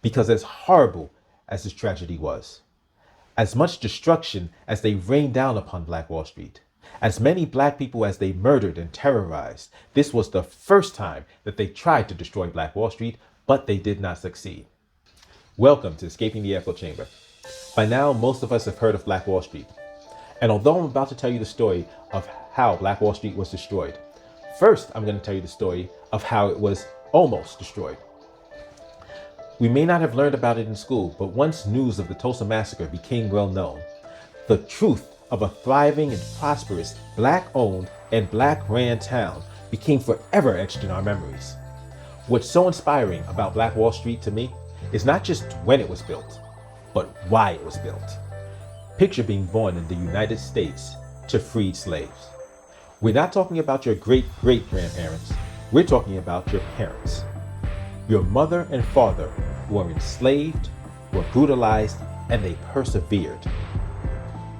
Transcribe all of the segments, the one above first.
Because as horrible as this tragedy was, as much destruction as they rained down upon Black Wall Street, as many Black people as they murdered and terrorized, this was the first time that they tried to destroy Black Wall Street, but they did not succeed. Welcome to Escaping the Echo Chamber. By now, most of us have heard of Black Wall Street. And although I'm about to tell you the story of how Black Wall Street was destroyed, first I'm going to tell you the story of how it was almost destroyed. We may not have learned about it in school, but once news of the Tulsa massacre became well known, the truth of a thriving and prosperous Black-owned and Black-ran town became forever etched in our memories. What's so inspiring about Black Wall Street to me is not just when it was built, but why it was built. Picture being born in the United States to freed slaves. We're not talking about your great-great-grandparents. We're talking about your parents. Your mother and father were enslaved, were brutalized, and they persevered.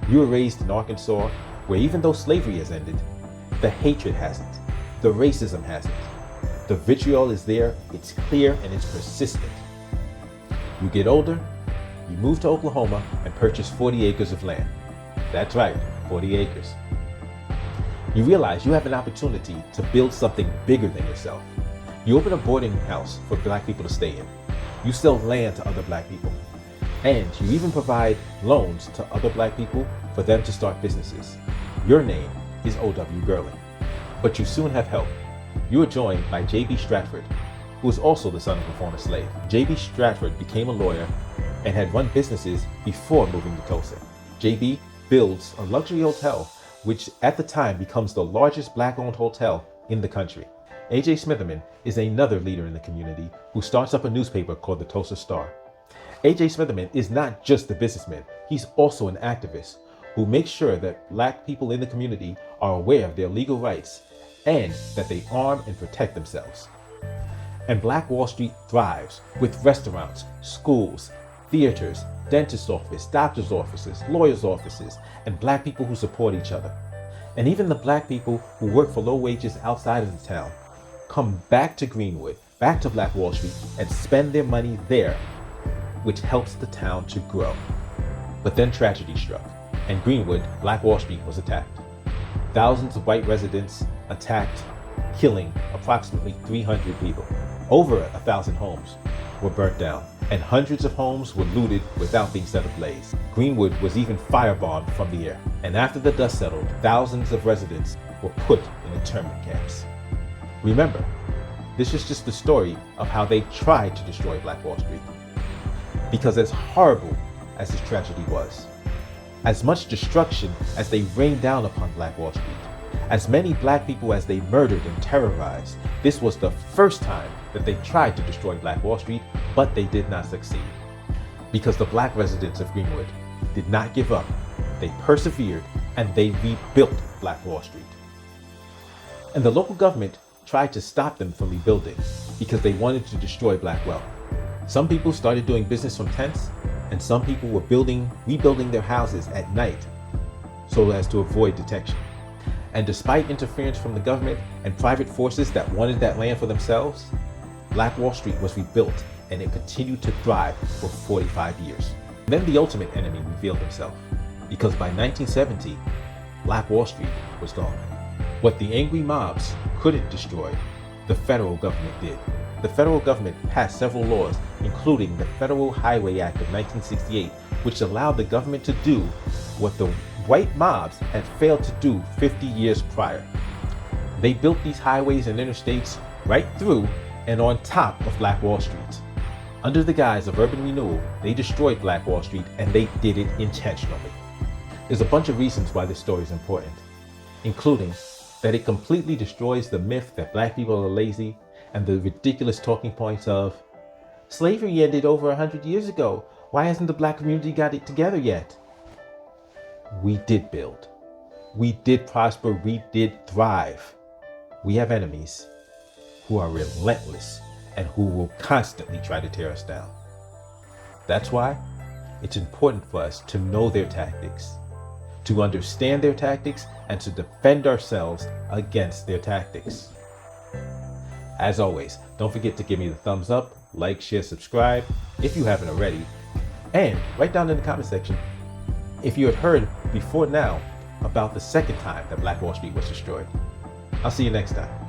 You were raised in Arkansas, where even though slavery has ended, the hatred hasn't, the racism hasn't. The vitriol is there, it's clear, and it's persistent. You get older, you move to Oklahoma and purchase 40 acres of land. That's right, 40 acres. You realize you have an opportunity to build something bigger than yourself. You open a boarding house for Black people to stay in. You sell land to other Black people. And you even provide loans to other Black people for them to start businesses. Your name is O.W. Gurley. But you soon have help. You are joined by J.B. Stratford, who is also the son of a former slave. J.B. Stratford became a lawyer and had run businesses before moving to Tulsa. J.B. builds a luxury hotel, which at the time becomes the largest Black-owned hotel in the country. A.J. Smitherman is another leader in the community who starts up a newspaper called the Tulsa Star. A.J. Smitherman is not just a businessman, he's also an activist who makes sure that Black people in the community are aware of their legal rights and that they arm and protect themselves. And Black Wall Street thrives with restaurants, schools, theaters, dentist's office, doctor's offices, lawyers' offices, and Black people who support each other. And even the Black people who work for low wages outside of the town come back to Greenwood, back to Black Wall Street, and spend their money there, which helps the town to grow. But then tragedy struck, and Greenwood, Black Wall Street, was attacked. Thousands of white residents attacked, killing approximately 300 people. Over 1,000 homes were burnt down, and hundreds of homes were looted without being set ablaze. Greenwood was even firebombed from the air, and after the dust settled, thousands of residents were put in internment camps. Remember, this is just the story of how they tried to destroy Black Wall Street. Because as horrible as this tragedy was, as much destruction as they rained down upon Black Wall Street, as many Black people as they murdered and terrorized, this was the first time that they tried to destroy Black Wall Street, but they did not succeed. Because the Black residents of Greenwood did not give up, they persevered, and they rebuilt Black Wall Street. And the local government tried to stop them from rebuilding because they wanted to destroy Black wealth. Some people started doing business from tents, and some people were rebuilding their houses at night so as to avoid detection. And despite interference from the government and private forces that wanted that land for themselves, Black Wall Street was rebuilt, and it continued to thrive for 45 years. Then the ultimate enemy revealed himself, because by 1970, Black Wall Street was gone. What the angry mobs couldn't destroy, the federal government did. The federal government passed several laws, including the Federal Highway Act of 1968, which allowed the government to do what the white mobs had failed to do 50 years prior. They built these highways and interstates right through and on top of Black Wall Street. Under the guise of urban renewal, they destroyed Black Wall Street, and they did it intentionally. There's a bunch of reasons why this story is important, including that it completely destroys the myth that Black people are lazy and the ridiculous talking points of, slavery ended over 100 years ago. Why hasn't the Black community got it together yet? We did build. We did prosper. We did thrive. We have enemies who are relentless and who will constantly try to tear us down. That's why it's important for us to know their tactics, to understand their tactics, and to defend ourselves against their tactics. As always, don't forget to give me the thumbs up, like, share, subscribe, if you haven't already. And write down in the comment section if you had heard before now about the second time that Black Wall Street was destroyed. I'll see you next time.